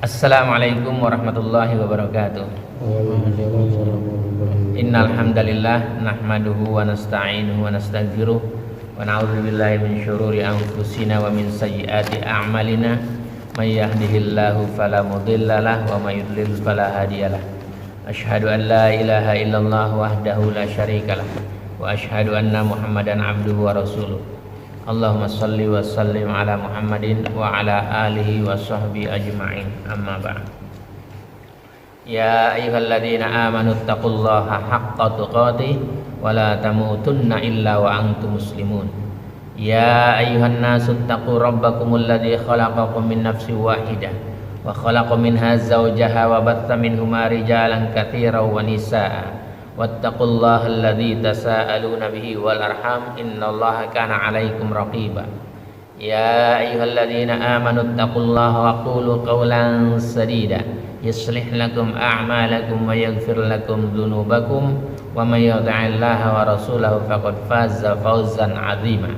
Assalamualaikum warahmatullahi wabarakatuh. Innal hamdalillah nahmaduhu wa nasta'inuhu wa nastaghfiruh wa na'udzu billahi min syururi anfusina wa min sayyiati a'malina may yahdihillahu fala mudilla lahu wa may yudlil fala hadiyalah. Asyhadu an la ilaha illallah wahdahu la syarikalah wa asyhadu anna Muhammadan abduhu wa rasuluh. Allahumma salli wa sallim ala Muhammadin wa ala alihi wa sahbihi ajma'in. Amma ba'd. Ya ayyuhalladzina amanu taqullaha haqqa tuqatih wa la tamutunna illa wa antum muslimun. Ya ayyuhan nasu taqu rabbakumul ladzi khalaqakum min nafsin wahidah wa khalaqa minha zawjaha wa batta minhuma rijalan katsiran wa nisaa'a. Wattaqullaha alladzi tasaaluna bihi wal arham innallaha kana 'alaikum raqiba. Ya ayyuhalladzina amanu taqullaha wa qulu qawlan sadida yuslih lakum a'malakum wa yaghfir lakum dzunubakum wa may yuti'illaha wa rasulahu faqad faza fawzan 'azima.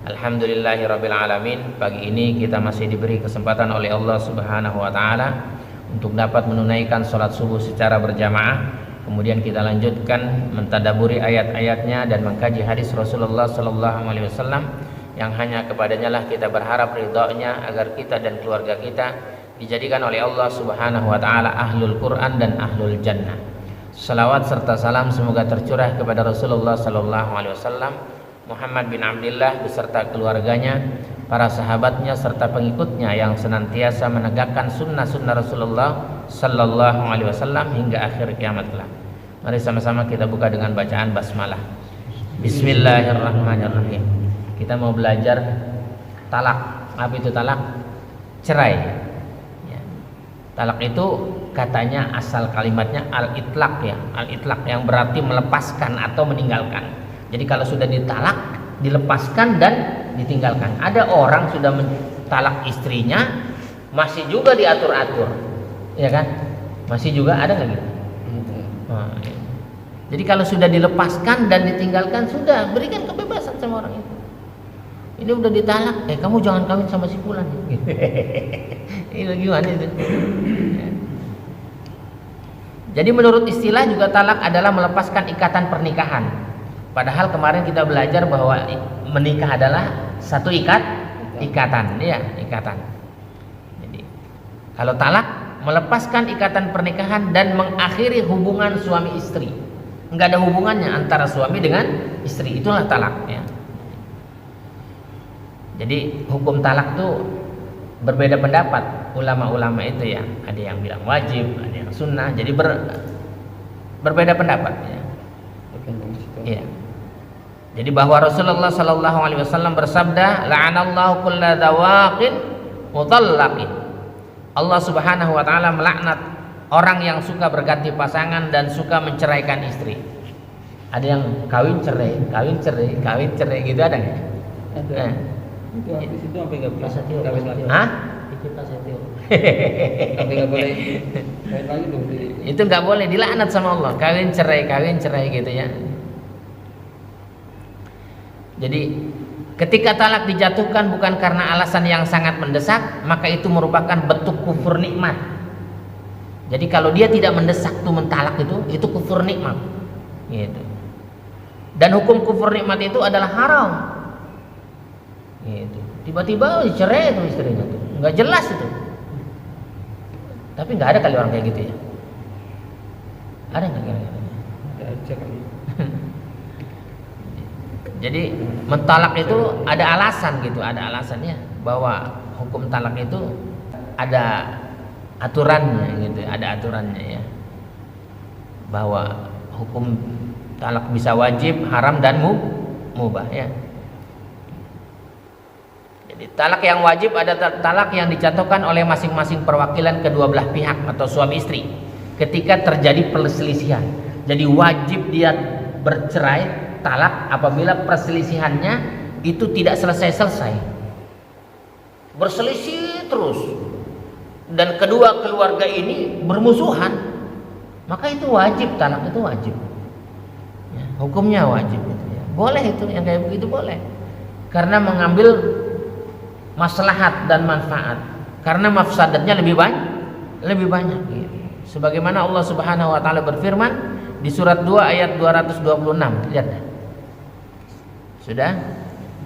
Alhamdulillahirabbil alamin. Pagi ini kita masih diberi kesempatan oleh Allah Subhanahu wa taala untuk dapat menunaikan salat subuh secara berjamaah. Kemudian kita lanjutkan mentadaburi ayat-ayatnya dan mengkaji hadis Rasulullah sallallahu alaihi wasallam yang hanya kepadanya lah kita berharap ridha-Nya agar kita dan keluarga kita dijadikan oleh Allah Subhanahu wa taala ahlul Quran dan ahlul jannah. Salawat serta salam semoga tercurah kepada Rasulullah sallallahu alaihi wasallam, Muhammad bin Abdullah beserta keluarganya, para sahabatnya serta pengikutnya yang senantiasa menegakkan sunnah-sunnah Rasulullah sallallahu alaihi wasallam hingga akhir kiamat kelak. Mari sama-sama kita buka dengan bacaan basmalah. Bismillahirrahmanirrahim. Kita mau belajar talak. Apa itu talak? Cerai. Ya. Talak itu katanya asal kalimatnya al-itlaq ya. Al-itlaq yang berarti melepaskan atau meninggalkan. Jadi kalau sudah ditalak, dilepaskan dan ditinggalkan. Ada orang sudah mentalak istrinya masih juga diatur-atur, ya kan? Masih juga ada nggak gitu? Nah, ya. Jadi kalau sudah dilepaskan dan ditinggalkan, sudah berikan kebebasan sama orang itu. Ini udah ditalak, kamu jangan kawin sama si fulan. Ini gimana itu? Ya. Jadi menurut istilah juga talak adalah melepaskan ikatan pernikahan. Padahal kemarin kita belajar bahwa menikah adalah satu ikatan, ya, ikatan. Jadi kalau talak melepaskan ikatan pernikahan dan mengakhiri hubungan suami istri. Enggak ada hubungannya antara suami dengan istri, itulah talak ya. Jadi hukum talak tuh berbeda pendapat ulama-ulama itu ya. Ada yang bilang wajib, ada yang sunnah. Jadi berbeda pendapat ya. Iya. Jadi bahwa Rasulullah sallallahu alaihi wasallam bersabda, la'anallahu kulla dawaqin mutallaqin. Allah Subhanahu wa taala melaknat orang yang suka berganti pasangan dan suka menceraikan istri. Ada yang kawin cerai gitu ada enggak? Ada. Itu habis itu sampai enggak bisa kawin lagi. Hah? Kita setio. Tapi enggak boleh kawin lagi dong. Itu enggak boleh, dilaknat sama Allah. Kawin cerai gitu ya. Jadi ketika talak dijatuhkan bukan karena alasan yang sangat mendesak, maka itu merupakan bentuk kufur nikmat. Jadi kalau dia tidak mendesak tuh mentalak itu kufur nikmat. Gitu. Dan hukum kufur nikmat itu adalah haram. Gitu. Tiba-tiba cerai itu istrinya tuh, nggak jelas itu. Tapi nggak ada kali orang kayak gitu ya. Ada nggak kira-kira? Ada kali. Jadi mentalak itu ada alasan gitu, ada alasannya bahwa hukum talak itu ada aturannya gitu, ada aturannya ya. Bahwa hukum talak bisa wajib, haram dan mubah ya. Jadi talak yang wajib ada talak yang dijatuhkan oleh masing-masing perwakilan kedua belah pihak atau suami istri ketika terjadi perselisihan. Jadi wajib dia bercerai talak apabila perselisihannya itu tidak selesai-selesai, berselisih terus dan kedua keluarga ini bermusuhan, maka itu wajib, talak itu wajib ya, hukumnya wajib gitu ya. Boleh itu yang kayak begitu boleh, karena mengambil maslahat dan manfaat, karena mafsadatnya lebih lebih banyak gitu. Sebagaimana Allah Subhanahu wa taala berfirman di surat 2 ayat 226. Lihat. Sudah?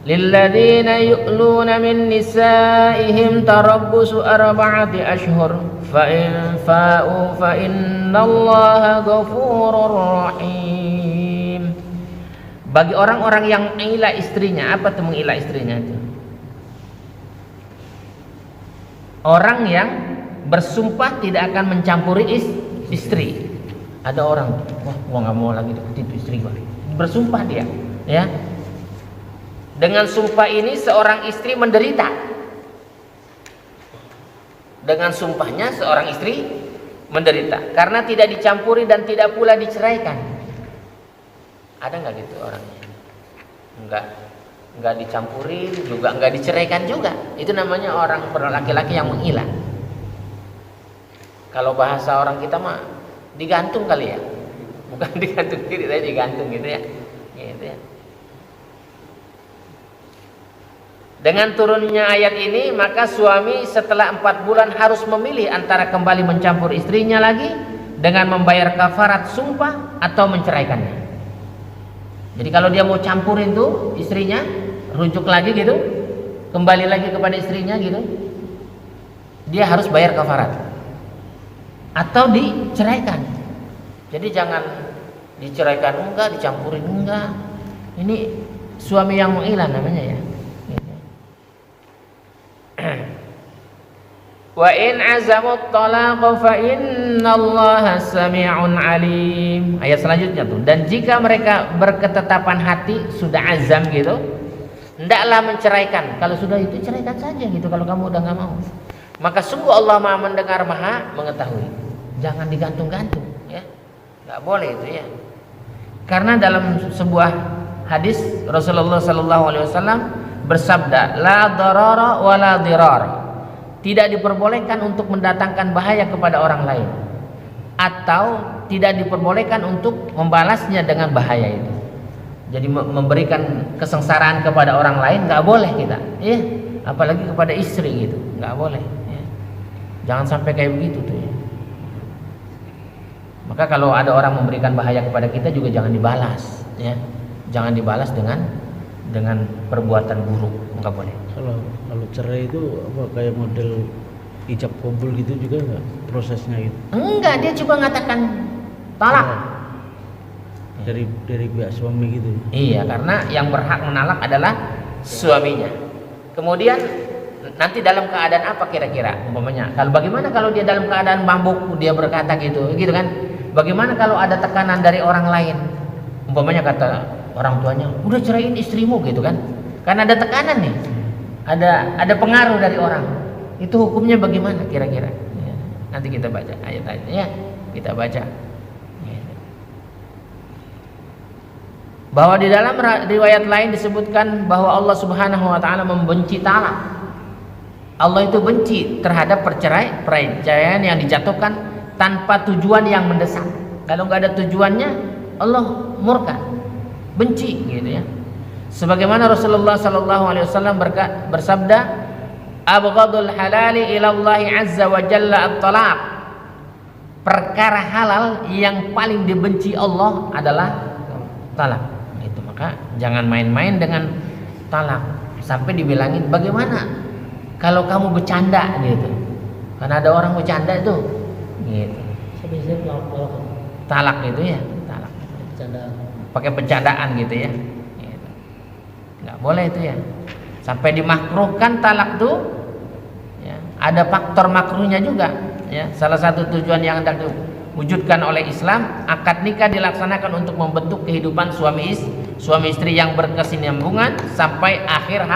Lilladzina yu'luna min nisaihim tarabbusu arba'ati ashhur fa in fa'u fa innallaha ghafurur rahim. Bagi orang-orang yang mengilah istrinya, apa itu mengilah istrinya itu? Orang yang bersumpah tidak akan mencampuri istri. Ada orang, wah, gua nggak mau lagi deketin istri gua. Bersumpah dia, ya. Dengan sumpah ini seorang istri menderita. Dengan sumpahnya seorang istri menderita karena tidak dicampuri dan tidak pula diceraikan. Ada nggak gitu orangnya? Nggak dicampuri juga nggak diceraikan juga. Itu namanya orang laki-laki yang mengilah. Kalau bahasa orang kita mah digantung kali ya, bukan digantung diri, tapi digantung gitu ya, gitu ya. Dengan turunnya ayat ini, maka suami setelah 4 bulan harus memilih antara kembali mencampur istrinya lagi dengan membayar kafarat sumpah atau menceraikannya. Jadi kalau dia mau campurin tuh istrinya, rujuk lagi gitu, kembali lagi kepada istrinya gitu, dia harus bayar kafarat atau diceraikan. Jadi jangan diceraikan enggak, dicampurin enggak. Ini suami yang mengilah namanya ya. Wa in azamut talaq fa innallaha sami'un alim. Ayat selanjutnya tuh. Dan jika mereka berketetapan hati sudah azam gitu, hendaklah menceraikan. Kalau sudah itu ceraikan saja gitu kalau kamu udah enggak mau. Maka sungguh Allah Maha mendengar, Maha mengetahui. Jangan digantung-gantung ya. Enggak boleh itu ya. Karena dalam sebuah hadis Rasulullah sallallahu alaihi wasallam bersabda, la darara wa la dirar. Tidak diperbolehkan untuk mendatangkan bahaya kepada orang lain atau tidak diperbolehkan untuk membalasnya dengan bahaya itu. Jadi memberikan kesengsaraan kepada orang lain nggak boleh kita, ya. Apalagi kepada istri gitu, nggak boleh. Ya. Jangan sampai kayak begitu tuh. Ya. Maka kalau ada orang memberikan bahaya kepada kita juga jangan dibalas, ya. Jangan dibalas dengan perbuatan buruk, nggak boleh. Kalau cerai itu apa kayak model ijab kabul gitu juga nggak prosesnya gitu? Enggak, dia cuma mengatakan talak. Dari pihak suami gitu. Iya, karena yang berhak menalak adalah suaminya. Kemudian nanti dalam keadaan apa kira-kira umpamanya? Kalau bagaimana kalau dia dalam keadaan mabuk dia berkata gitu kan? Bagaimana kalau ada tekanan dari orang lain? Umpamanya kata orang tuanya, udah ceraiin istrimu gitu kan? Karena ada tekanan nih. Ada pengaruh dari orang. Itu hukumnya bagaimana kira-kira? Ya, nanti kita baca ayat-ayatnya ya. Kita baca. Ya. Bahwa di dalam riwayat lain disebutkan bahwa Allah Subhanahu wa taala membenci talak. Allah itu benci terhadap perceraian yang dijatuhkan tanpa tujuan yang mendesak. Kalau nggak ada tujuannya, Allah murka, benci gitu ya. Sebagaimana Rasulullah sallallahu alaihi wasallam bersabda, "Abghadul halali ila Allah azza wa jalla at-talaq." Perkara halal yang paling dibenci Allah adalah talak. Itu maka jangan main-main dengan talak. Sampai dibilangin, "Bagaimana kalau kamu bercanda?" gitu. Karena ada orang bercanda itu. Gitu. Talak itu ya, talak. Pakai bercandaan gitu ya. Nggak boleh itu ya. Sampai dimakruhkan talak tuh ya, ada faktor makruhnya juga ya. Salah satu tujuan yang hendak diwujudkan oleh Islam, akad nikah dilaksanakan untuk membentuk kehidupan suami istri yang berkesinambungan sampai akhir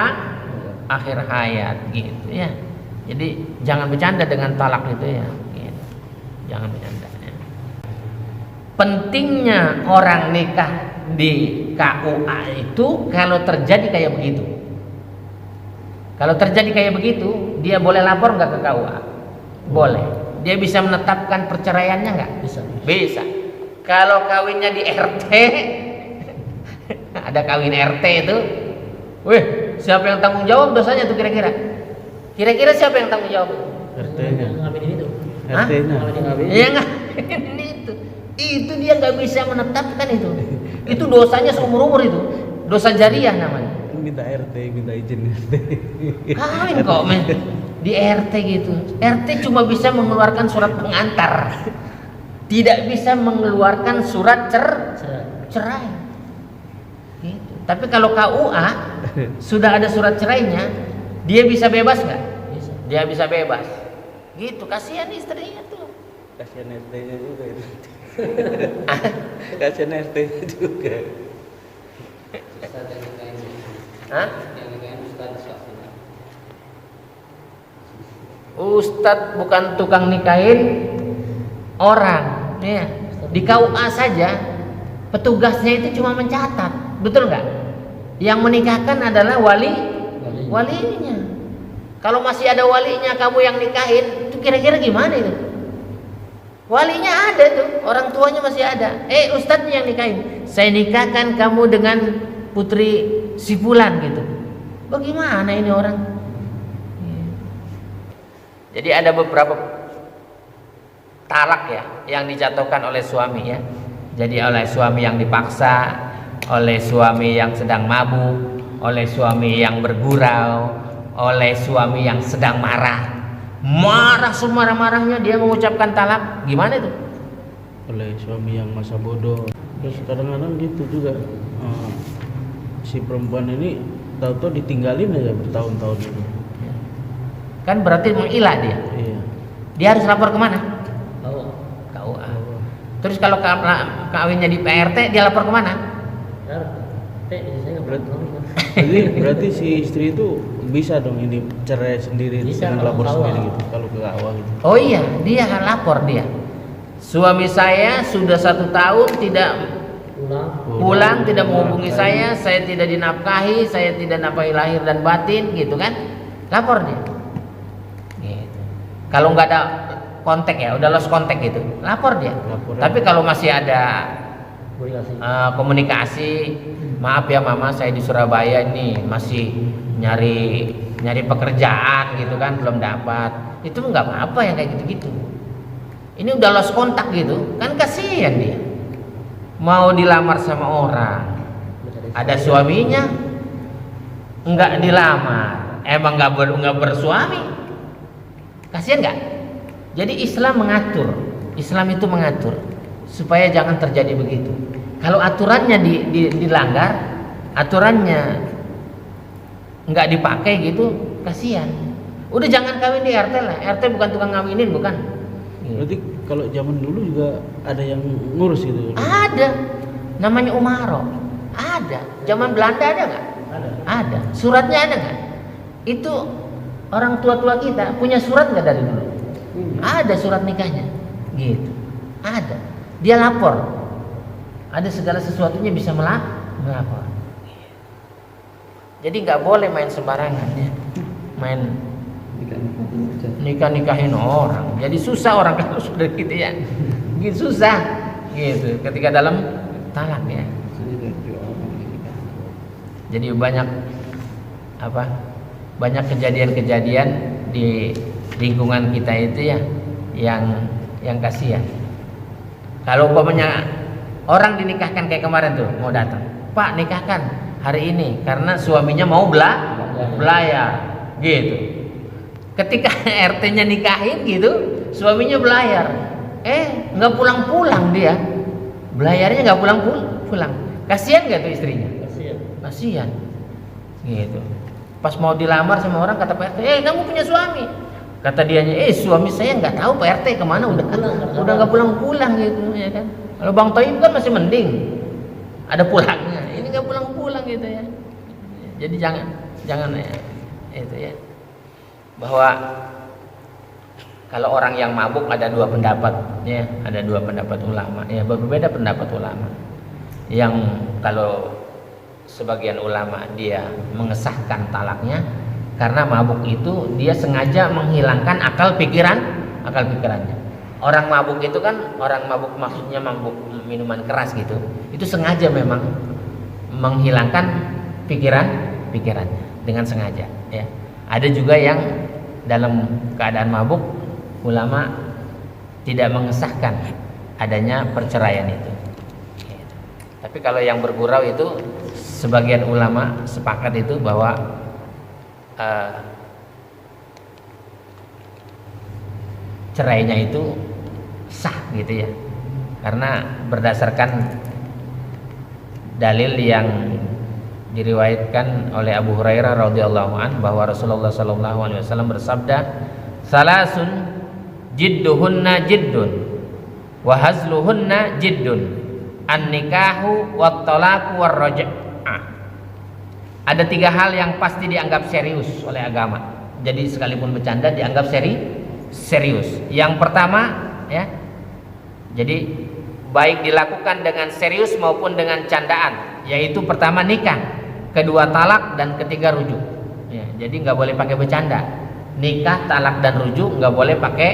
hayat gitu ya. Jadi jangan bercanda dengan talak itu ya gitu. Jangan bercanda ya. Pentingnya orang nikah di KUA itu kalau terjadi kayak begitu. Kalau terjadi kayak begitu, dia boleh lapor nggak ke KUA? Boleh. Dia bisa menetapkan perceraiannya nggak? Bisa. Kalau kawinnya di RT, ada kawin RT itu, siapa yang tanggung jawab dosanya tuh kira-kira? Kira-kira siapa yang tanggung jawab? RT-nya. RT-nya. Ya enggak. Itu dia nggak bisa menetapkan itu. Itu dosanya seumur umur itu. Dosa jariah namanya. Minta RT, minta izin RT. Kawin kok men di RT gitu. RT cuma bisa mengeluarkan surat pengantar. Tidak bisa mengeluarkan surat cerai. Gitu. Tapi kalau KUA sudah ada surat cerainya, dia bisa bebas nggak? Dia bisa bebas. Gitu, kasihan istrinya tuh. Kasihan RT-nya juga itu. Kasihan RT-nya juga. Hah? Ustadz bukan tukang nikahin orang, ya. Di KUA saja petugasnya itu cuma mencatat, betul nggak? Yang menikahkan adalah walinya. Kalau masih ada walinya kamu yang nikahin, itu kira-kira gimana itu? Walinya ada tuh, orang tuanya masih ada. Ustadznya yang nikahin. Saya nikahkan kamu dengan putri si fulan gitu. Bagaimana ini orang? Jadi ada beberapa talak ya yang dijatuhkan oleh suami ya. Jadi oleh suami yang dipaksa, oleh suami yang sedang mabuk, oleh suami yang bergurau, oleh suami yang sedang marah semarah-marahnya dia mengucapkan talak. Gimana itu? Oleh suami yang masa bodoh. Terus kadang-kadang gitu juga. Si perempuan ini tahu-tahu ditinggalin aja bertahun-tahun itu. Kan berarti mengilah dia. Iya. Dia harus lapor kemana? KUA. Terus kalau kawinnya di PRT, dia lapor kemana? Berarti si istri itu bisa dong ini cerai sendiri dengan lapor sendiri gitu kalau ke KUA gitu. Oh iya, dia akan lapor dia. Suami saya sudah 1 tahun tidak pulang, tidak menghubungi saya tidak dinafkahi, saya tidak nafkahi lahir dan batin, gitu kan? Lapor dia. Gitu. Kalau nggak ada kontak ya, udah lost kontak gitu, lapor dia. Tapi kalau masih ada komunikasi, maaf ya mama, saya di Surabaya ini masih nyari pekerjaan gitu kan, belum dapat. Itu nggak apa-apa yang kayak gitu-gitu. Ini udah lost kontak gitu, kan kasihan dia. Mau dilamar sama orang, ada suaminya, nggak dilamar, emang nggak bersuami, kasihan nggak? Jadi Islam itu mengatur supaya jangan terjadi begitu. Kalau aturannya dilanggar, aturannya nggak dipakai gitu, kasihan. Udah jangan kawin di RT lah. RT bukan tukang ngawinin, bukan. Berarti kalau zaman dulu juga ada yang ngurus gitu? Ada, namanya umaro. Ada. Zaman Belanda ada nggak? Ada. Suratnya ada nggak? Itu orang tua-tua kita punya surat nggak dari dulu? Ada surat nikahnya, gitu. Ada. Dia lapor. Ada segala sesuatunya bisa melapor. Jadi nggak boleh main sembarangan ya. Main nikahin orang. Jadi susah orang kalau sudah gitu ya. Gitu susah. Gitu. Ketika dalam talak ya. Jadi banyak kejadian-kejadian di lingkungan kita itu ya yang kasihan. Kalau umpamanya orang dinikahkan kayak kemarin tuh mau datang, Pak nikahkan hari ini karena suaminya mau belayar gitu. Ketika RT-nya nikahin gitu, suaminya belayar, nggak pulang-pulang dia, belayarnya nggak pulang-pulang. Kasihan nggak tuh istrinya? Kasihan. Gitu. Pas mau dilamar sama orang kata Pak RT, kamu punya suami? Kata dianya, suami saya nggak tahu Pak RT kemana, udah nggak pulang-pulang gitu ya kan. Kalau Bang Toib kan masih mending, ada pulangnya. Ini nggak pulang-pulang gitu ya. Jadi jangan ya, itu ya. Bahwa kalau orang yang mabuk ada 2 pendapat ya, ada 2 pendapat ulama ya, berbeda pendapat ulama. Yang kalau sebagian ulama dia mengesahkan talaknya karena mabuk itu dia sengaja menghilangkan akal pikirannya. Orang mabuk itu kan, orang mabuk maksudnya mabuk minuman keras gitu, itu sengaja memang menghilangkan pikirannya dengan sengaja ya. Ada juga yang dalam keadaan mabuk ulama tidak mengesahkan adanya perceraian itu. Tapi kalau yang bergurau itu sebagian ulama sepakat itu bahwa cerainya itu sah gitu ya, karena berdasarkan dalil yang diriwayatkan oleh Abu Hurairah radhiyallahu an bahwa Rasulullah sallallahu alaihi wasallam bersabda, "Salasun jidduhunna jiddun wa hazluhunna jiddun, an-nikahu wat talaqu war raj'ah." Ada 3 hal yang pasti dianggap serius oleh agama. Jadi sekalipun bercanda dianggap serius. Yang pertama ya. Jadi baik dilakukan dengan serius maupun dengan candaan, yaitu pertama nikah, kedua talak, dan ketiga rujuk. Ya, jadi nggak boleh pakai bercanda. Nikah, talak, dan rujuk nggak boleh pakai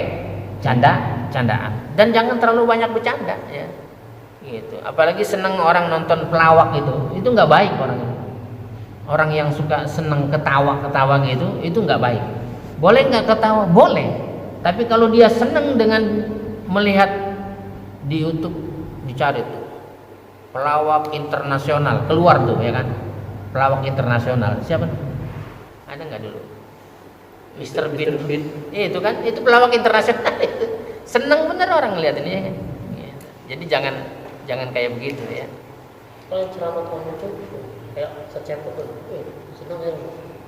candaan. Dan jangan terlalu banyak bercanda. Ya, gitu. Apalagi seneng orang nonton pelawak itu nggak baik orang itu. Orang yang suka seneng ketawa gitu, itu nggak baik. Boleh nggak ketawa? Boleh. Tapi kalau dia seneng dengan melihat di YouTube, dicari tuh pelawak internasional, keluar tuh ya kan, pelawak internasional siapa? Ada nggak dulu? Mr. Bean. Itu kan, itu pelawak internasional. Seneng bener orang ngeliat ini ya kan. Jadi jangan kayak begitu ya. Kalau ceramah kamu itu kayak secepat tuh, seneng ya.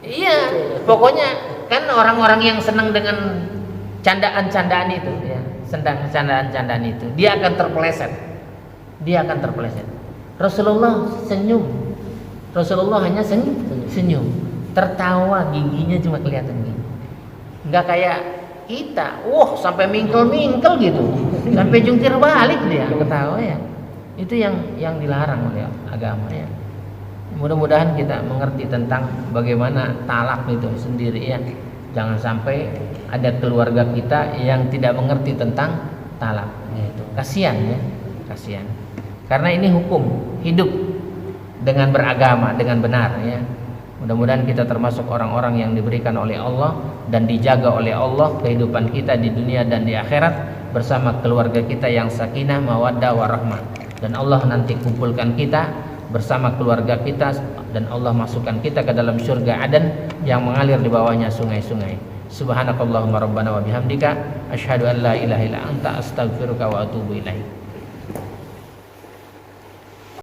Iya, pokoknya kan orang-orang yang senang dengan candaan-candaan itu ya, candaan-candaan itu, dia akan terpeleset. Rasulullah senyum. Rasulullah hanya senyum. Tertawa, giginya cuma kelihatan gini. Enggak kayak kita, sampai mingkel-mingkel gitu. Sampai jungkir balik dia ketawa ya. Itu yang dilarang oleh agama ya. Mudah-mudahan kita mengerti tentang bagaimana talak itu sendiri ya. Jangan sampai ada keluarga kita yang tidak mengerti tentang talak. Itu kasihan ya, kasihan. Karena ini hukum hidup dengan beragama, dengan benar ya. Mudah-mudahan kita termasuk orang-orang yang diberikan oleh Allah dan dijaga oleh Allah kehidupan kita di dunia dan di akhirat bersama keluarga kita yang sakinah, mawaddah, warahmah. Dan Allah nanti kumpulkan kita bersama keluarga kita dan Allah masukkan kita ke dalam surga Aden yang mengalir di bawahnya sungai-sungai. Subhanakallahumma rabbana wa bihamdika asyhadu an la ilaha illa anta astaghfiruka wa atubu ilaik.